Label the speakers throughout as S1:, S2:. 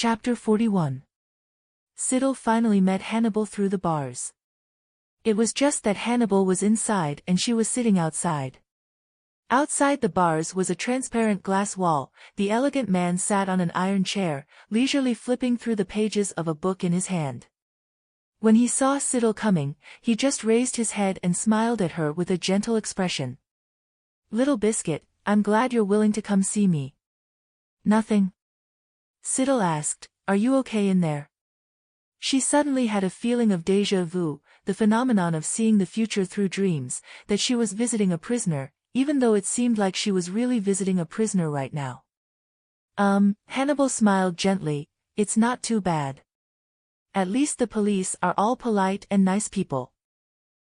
S1: Chapter 41. Siddle finally met Hannibal through the bars. It was just that Hannibal was inside and she was sitting outside. Outside the bars was a transparent glass wall. The elegant man sat on an iron chair, leisurely flipping through the pages of a book in his hand. When he saw Siddle coming, he just raised his head and smiled at her with a gentle expression. "Little biscuit, I'm glad you're willing to come see me." "Nothing?" Siddle asked, "Are you okay in there?" She suddenly had a feeling of déjà vu, the phenomenon of seeing the future through dreams, that she was visiting a prisoner, even though it seemed like she was really visiting a prisoner right now. Hannibal smiled gently, "It's not too bad. At least the police are all polite and nice people."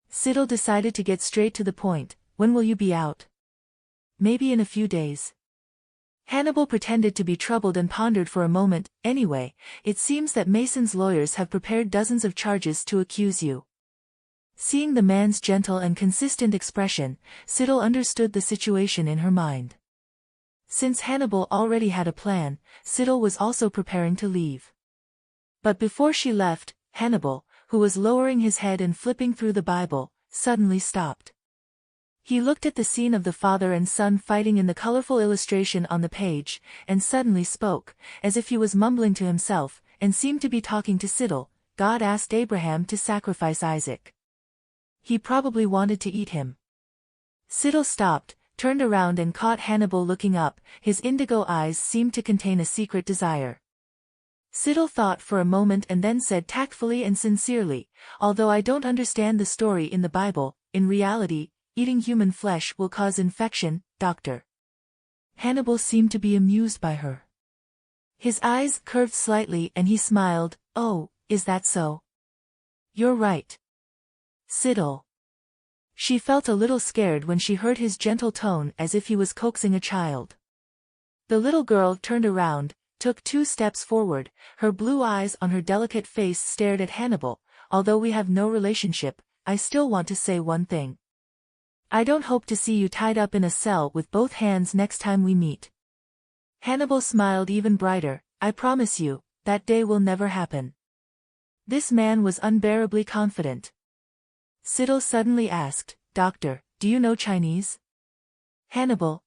S1: Siddle decided to get straight to the point. "When will you be out?" "Maybe in a few days." Hannibal pretended to be troubled and pondered for a moment. "Anyway, it seems that Mason's lawyers have prepared dozens of charges to accuse you." Seeing the man's gentle and consistent expression, Siddle understood the situation in her mind. Since Hannibal already had a plan, Siddle was also preparing to leave. But before she left, Hannibal, who was lowering his head and flipping through the Bible, suddenly stopped. He looked at the scene of the father and son fighting in the colorful illustration on the page, and suddenly spoke, as if he was mumbling to himself, and seemed to be talking to Siddle. "God asked Abraham to sacrifice Isaac. He probably wanted to eat him." Siddle stopped, turned around and caught Hannibal looking up. His indigo eyes seemed to contain a secret desire. Siddle thought for a moment and then said tactfully and sincerely, "Although I don't understand the story in the Bible, in reality, eating human flesh will cause infection, Doctor." Hannibal seemed to be amused by her. His eyes curved slightly and he smiled. "Oh, is that so?" "You're right, Siddle." She felt a little scared when she heard his gentle tone, as if he was coaxing a child. The little girl turned around, took 2 steps forward, her blue eyes on her delicate face stared at Hannibal. "Although we have no relationship, I still want to say one thing. I don't hope to see you tied up in a cell with both hands next time we meet." Hannibal smiled even brighter. "I promise you, that day will never happen." This man was unbearably confident. Siddle suddenly asked, "Doctor, do you know Chinese?" "Hannibal?" ?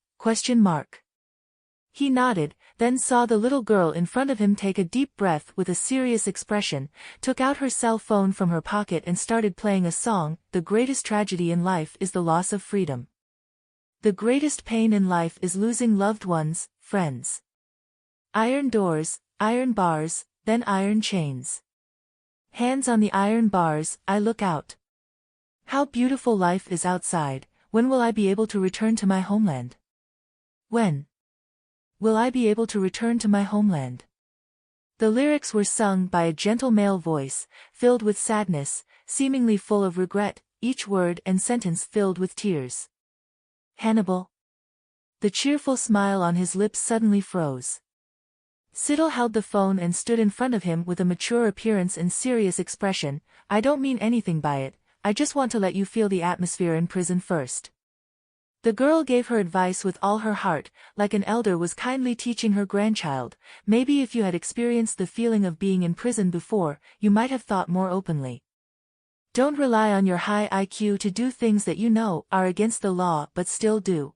S1: He nodded, then saw the little girl in front of him take a deep breath with a serious expression, took out her cell phone from her pocket and started playing a song. "The greatest tragedy in life is the loss of freedom. The greatest pain in life is losing loved ones, friends. Iron doors, iron bars, then iron chains. Hands on the iron bars, I look out. How beautiful life is outside. When will I be able to return to my homeland? When will I be able to return to my homeland?" The lyrics were sung by a gentle male voice, filled with sadness, seemingly full of regret, each word and sentence filled with tears. "Hannibal?" The cheerful smile on his lips suddenly froze. Siddle held the phone and stood in front of him with a mature appearance and serious expression. "I don't mean anything by it. I just want to let you feel the atmosphere in prison first." The girl gave her advice with all her heart, like an elder was kindly teaching her grandchild. "Maybe if you had experienced the feeling of being in prison before, you might have thought more openly. Don't rely on your high IQ to do things that you know are against the law but still do."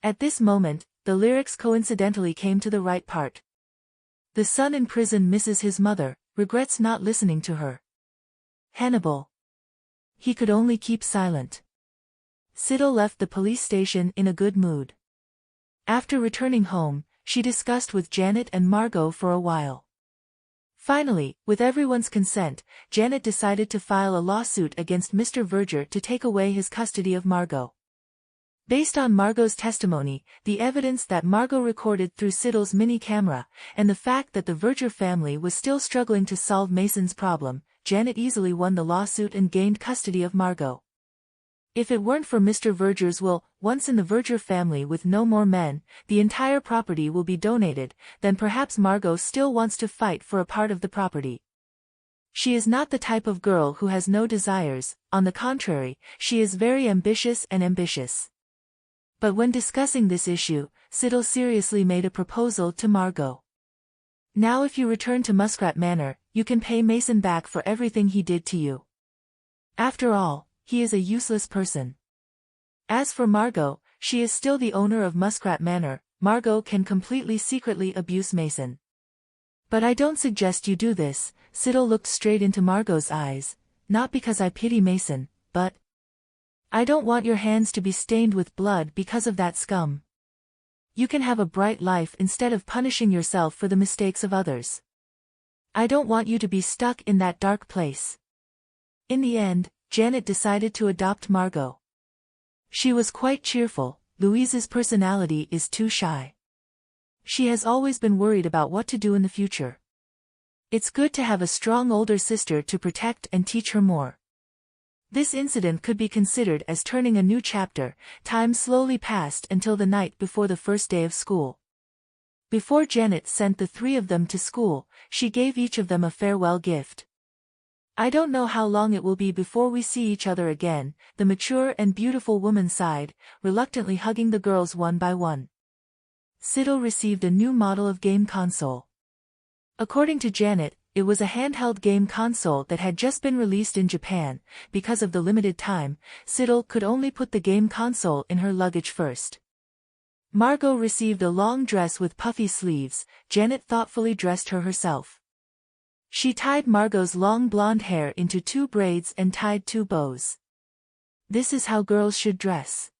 S1: At this moment, the lyrics coincidentally came to the right part. "The son in prison misses his mother, regrets not listening to her." Hannibal. He could only keep silent. Siddle left the police station in a good mood. After returning home, she discussed with Janet and Margot for a while. Finally, with everyone's consent, Janet decided to file a lawsuit against Mr. Verger to take away his custody of Margot. Based on Margot's testimony, the evidence that Margot recorded through Siddle's mini camera, and the fact that the Verger family was still struggling to solve Mason's problem, Janet easily won the lawsuit and gained custody of Margot. If it weren't for Mr. Verger's will, once in the Verger family with no more men, the entire property will be donated, then perhaps Margot still wants to fight for a part of the property. She is not the type of girl who has no desires, on the contrary, she is very ambitious and ambitious. But when discussing this issue, Siddle seriously made a proposal to Margot. Now if you return to Muskrat Manor, you can pay Mason back for everything he did to you. After all, he is a useless person. As for Margot, she is still the owner of Muskrat Manor. Margot can completely secretly abuse Mason. But I don't suggest you do this. Siddle looked straight into Margot's eyes, not because I pity Mason, but I don't want your hands to be stained with blood because of that scum. You can have a bright life instead of punishing yourself for the mistakes of others. I don't want you to be stuck in that dark place. In the end, Janet decided to adopt Margot. She was quite cheerful. Louise's personality is too shy. She has always been worried about what to do in the future. It's good to have a strong older sister to protect and teach her more. This incident could be considered as turning a new chapter. Time slowly passed until the night before the first day of school. Before Janet sent the three of them to school, she gave each of them a farewell gift. I don't know how long it will be before we see each other again, the mature and beautiful woman sighed, reluctantly hugging the girls one by one. Siddle received a new model of game console. According to Janet, it was a handheld game console that had just been released in Japan. Because of the limited time, Siddle could only put the game console in her luggage first. Margot received a long dress with puffy sleeves. Janet thoughtfully dressed her herself. She tied Margot's long blonde hair into 2 braids and tied 2 bows. This is how girls should dress.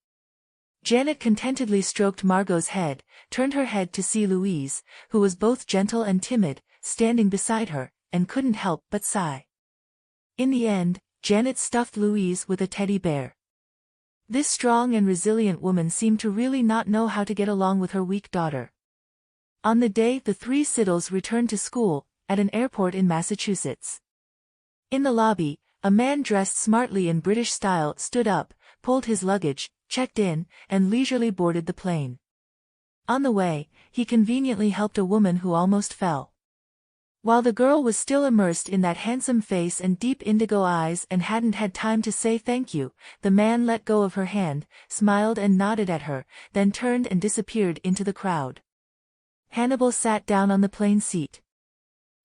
S1: Janet contentedly stroked Margot's head, turned her head to see Louise, who was both gentle and timid, standing beside her, and couldn't help but sigh. In the end, Janet stuffed Louise with a teddy bear. This strong and resilient woman seemed to really not know how to get along with her weak daughter. On the day the 3 Siddles returned to school, at an airport in Massachusetts. In the lobby, a man dressed smartly in British style stood up, pulled his luggage, checked in, and leisurely boarded the plane. On the way, he conveniently helped a woman who almost fell. While the girl was still immersed in that handsome face and deep indigo eyes and hadn't had time to say thank you, the man let go of her hand, smiled and nodded at her, then turned and disappeared into the crowd. Hannibal sat down on the plane seat.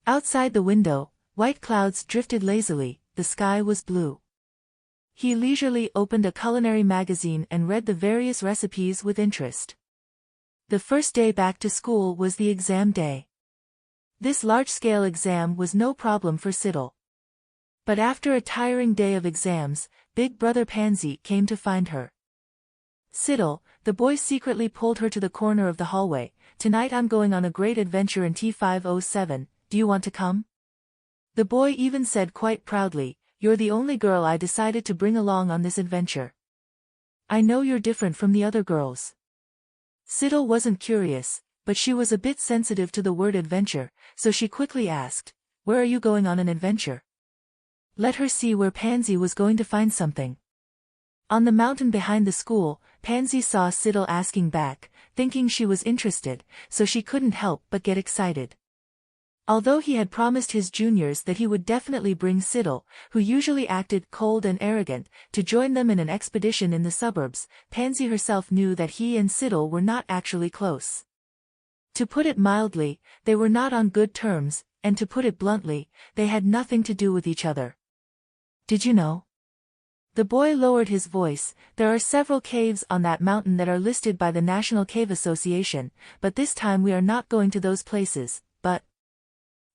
S1: Outside the window, white clouds drifted lazily, the sky was blue. He leisurely opened a culinary magazine and read the various recipes with interest. The first day back to school was the exam day. This large-scale exam was no problem for Siddle. But after a tiring day of exams, Big Brother Pansy came to find her. Siddle, the boy secretly pulled her to the corner of the hallway. Tonight I'm going on a great adventure in T507, do you want to come? The boy even said quite proudly, you're the only girl I decided to bring along on this adventure. I know you're different from the other girls. Siddle wasn't curious, but she was a bit sensitive to the word adventure, so she quickly asked, where are you going on an adventure? Let her see where Pansy was going to find something. On the mountain behind the school, Pansy saw Siddle asking back, thinking she was interested, so she couldn't help but get excited. Although he had promised his juniors that he would definitely bring Siddle, who usually acted cold and arrogant, to join them in an expedition in the suburbs, Pansy herself knew that he and Siddle were not actually close. To put it mildly, they were not on good terms, and to put it bluntly, they had nothing to do with each other. Did you know? The boy lowered his voice, there are several caves on that mountain that are listed by the National Cave Association, but this time we are not going to those places, but...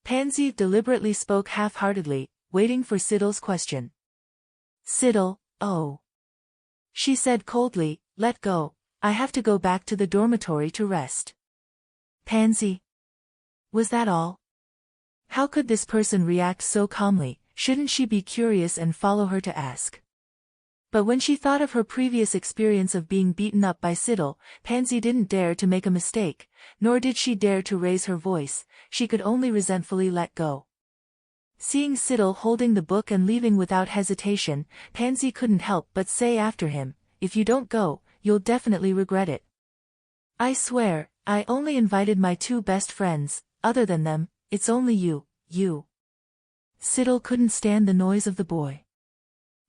S1: Pansy deliberately spoke half-heartedly, waiting for Siddle's question. Siddle, oh. She said coldly, let go, I have to go back to the dormitory to rest. Pansy. Was that all? How could this person react so calmly? Shouldn't she be curious and follow her to ask? But when she thought of her previous experience of being beaten up by Siddle, Pansy didn't dare to make a mistake, nor did she dare to raise her voice, she could only resentfully let go. Seeing Siddle holding the book and leaving without hesitation, Pansy couldn't help but say after him, if you don't go, you'll definitely regret it. I swear, I only invited my 2 best friends, other than them, it's only you. Siddle couldn't stand the noise of the boy.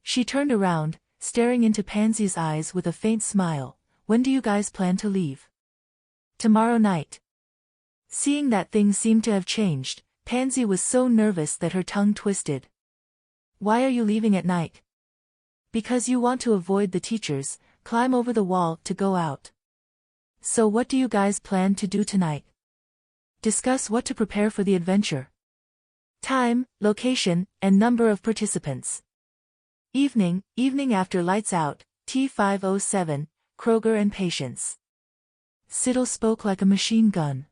S1: She turned around, staring into Pansy's eyes with a faint smile. When do you guys plan to leave? Tomorrow night. Seeing that things seemed to have changed, Pansy was so nervous that her tongue twisted. Why are you leaving at night? Because you want to avoid the teachers, climb over the wall to go out. So what do you guys plan to do tonight? Discuss what to prepare for the adventure. Time, location, and number of participants. Evening after lights out, T507, Kroger and Patience. Siddle spoke like a machine gun.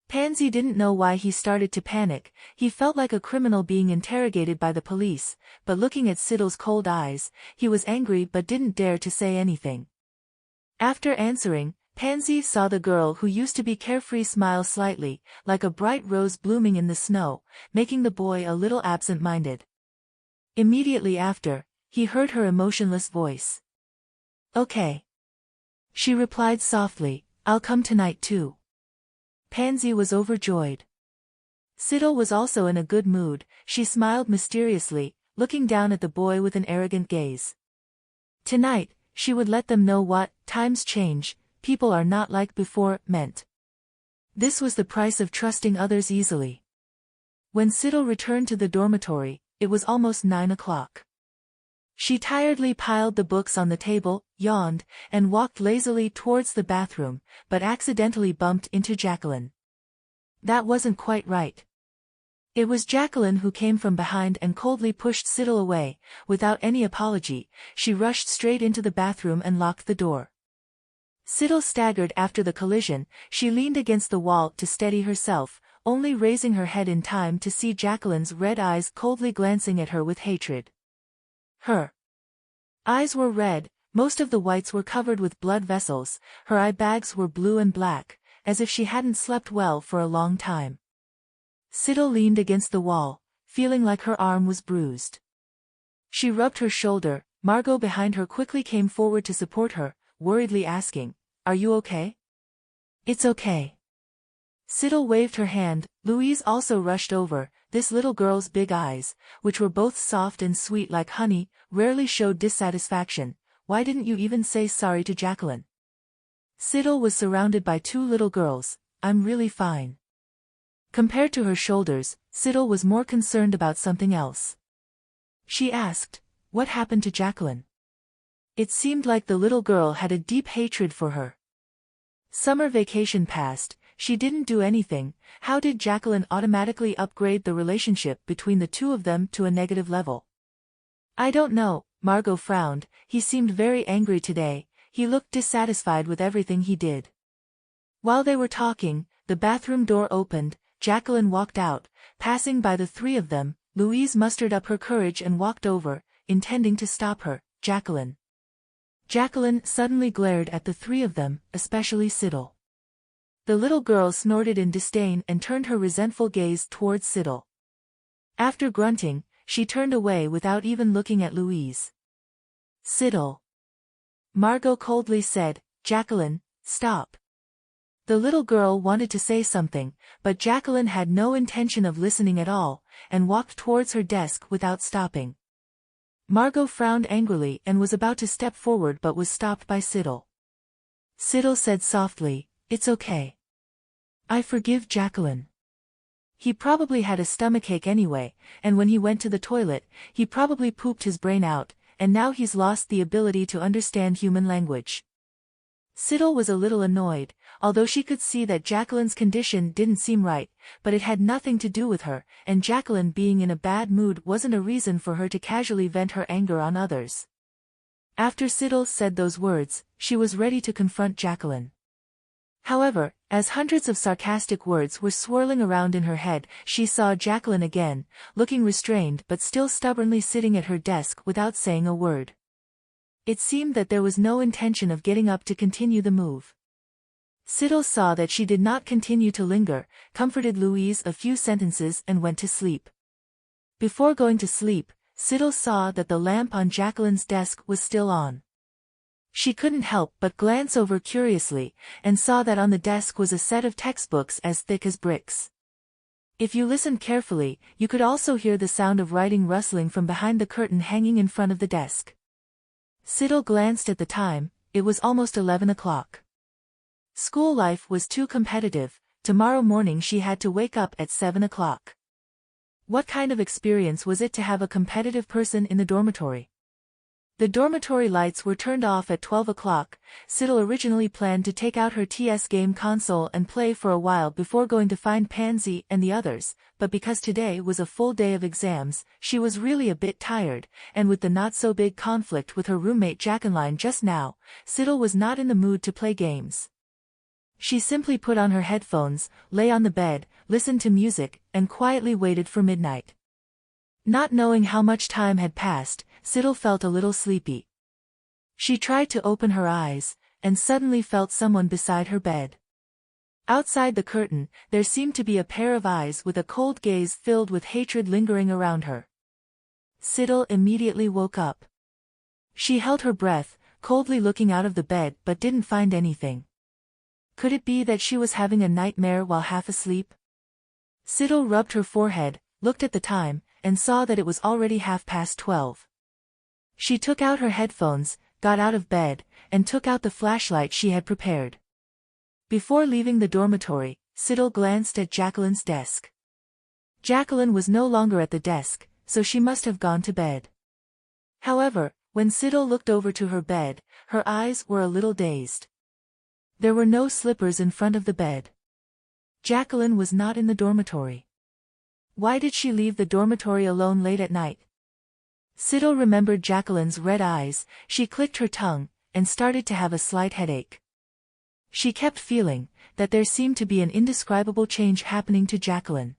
S1: Pansy didn't know why he started to panic. He felt like a criminal being interrogated by the police, but looking at Siddle's cold eyes, he was angry but didn't dare to say anything. After answering, Pansy saw the girl who used to be carefree smile slightly, like a bright rose blooming in the snow, making the boy a little absent-minded. Immediately after, he heard her emotionless voice. Okay. She replied softly, I'll come tonight too. Pansy was overjoyed. Siddle was also in a good mood. She smiled mysteriously, looking down at the boy with an arrogant gaze. Tonight, she would let them know what times change, people are not like before meant. This was the price of trusting others easily. When Siddle returned to the dormitory, it was almost 9 o'clock. She tiredly piled the books on the table, yawned, and walked lazily towards the bathroom, but accidentally bumped into Jacqueline. That wasn't quite right. It was Jacqueline who came from behind and coldly pushed Siddle away. Without any apology, she rushed straight into the bathroom and locked the door. Siddle staggered after the collision. She leaned against the wall to steady herself, only raising her head in time to see Jacqueline's red eyes coldly glancing at her with hatred. Her eyes were red, most of the whites were covered with blood vessels, her eye bags were blue and black, as if she hadn't slept well for a long time. Siddle leaned against the wall, feeling like her arm was bruised. She rubbed her shoulder. Margot behind her quickly came forward to support her, worriedly asking, Are you okay? It's okay. Siddle waved her hand. Louise also rushed over. This little girl's big eyes, which were both soft and sweet like honey, rarely showed dissatisfaction. Why didn't you even say sorry to Jacqueline? Siddle was surrounded by 2 little girls. I'm really fine. Compared to her shoulders, Siddle was more concerned about something else. She asked, What happened to Jacqueline? It seemed like the little girl had a deep hatred for her. Summer vacation passed. She didn't do anything. How did Jacqueline automatically upgrade the relationship between the two of them to a negative level? I don't know, Margot frowned. He seemed very angry today. He looked dissatisfied with everything he did. While they were talking, the bathroom door opened. Jacqueline walked out. Passing by the 3 of them, Louise mustered up her courage and walked over, intending to stop her. Jacqueline. Jacqueline suddenly glared at the 3 of them, especially Siddle. The little girl snorted in disdain and turned her resentful gaze towards Siddle. After grunting, she turned away without even looking at Louise. Siddle. Margot coldly said, Jacqueline, stop. The little girl wanted to say something, but Jacqueline had no intention of listening at all, and walked towards her desk without stopping. Margot frowned angrily and was about to step forward but was stopped by Siddle. Siddle said softly, It's okay. I forgive Jacqueline. He probably had a stomachache anyway, and when he went to the toilet, he probably pooped his brain out, and now he's lost the ability to understand human language. Siddle was a little annoyed, although she could see that Jacqueline's condition didn't seem right, but it had nothing to do with her, and Jacqueline being in a bad mood wasn't a reason for her to casually vent her anger on others. After Siddle said those words, she was ready to confront Jacqueline. However, as hundreds of sarcastic words were swirling around in her head, she saw Jacqueline again, looking restrained but still stubbornly sitting at her desk without saying a word. It seemed that there was no intention of getting up to continue the move. Siddle saw that she did not continue to linger, comforted Louise a few sentences and went to sleep. Before going to sleep, Siddle saw that the lamp on Jacqueline's desk was still on. She couldn't help but glance over curiously, and saw that on the desk was a set of textbooks as thick as bricks. If you listened carefully, you could also hear the sound of writing rustling from behind the curtain hanging in front of the desk. Siddle glanced at the time. It was almost 11 o'clock. School life was too competitive. tomorrow morning she had to wake up at 7 o'clock. What kind of experience was it to have a competitive person in the dormitory? The dormitory lights were turned off at 12 o'clock. Siddle originally planned to take out her TS game console and play for a while before going to find Pansy and the others, but because today was a full day of exams, she was really a bit tired, and with the not-so-big conflict with her roommate Jacqueline just now, Siddle was not in the mood to play games. She simply put on her headphones, lay on the bed, listened to music, and quietly waited for midnight. Not knowing how much time had passed, Siddle felt a little sleepy. She tried to open her eyes, and suddenly felt someone beside her bed. Outside the curtain, there seemed to be a pair of eyes with a cold gaze filled with hatred lingering around her. Siddle immediately woke up. She held her breath, coldly looking out of the bed but didn't find anything. Could it be that she was having a nightmare while half asleep? Siddle rubbed her forehead, looked at the time, and saw that it was already 12:30. She took out her headphones, got out of bed, and took out the flashlight she had prepared. Before leaving the dormitory, Siddle glanced at Jacqueline's desk. Jacqueline was no longer at the desk, so she must have gone to bed. However, when Siddle looked over to her bed, her eyes were a little dazed. There were no slippers in front of the bed. Jacqueline was not in the dormitory. Why did she leave the dormitory alone late at night? Siddle remembered Jacqueline's red eyes, she clicked her tongue, and started to have a slight headache. She kept feeling that there seemed to be an indescribable change happening to Jacqueline.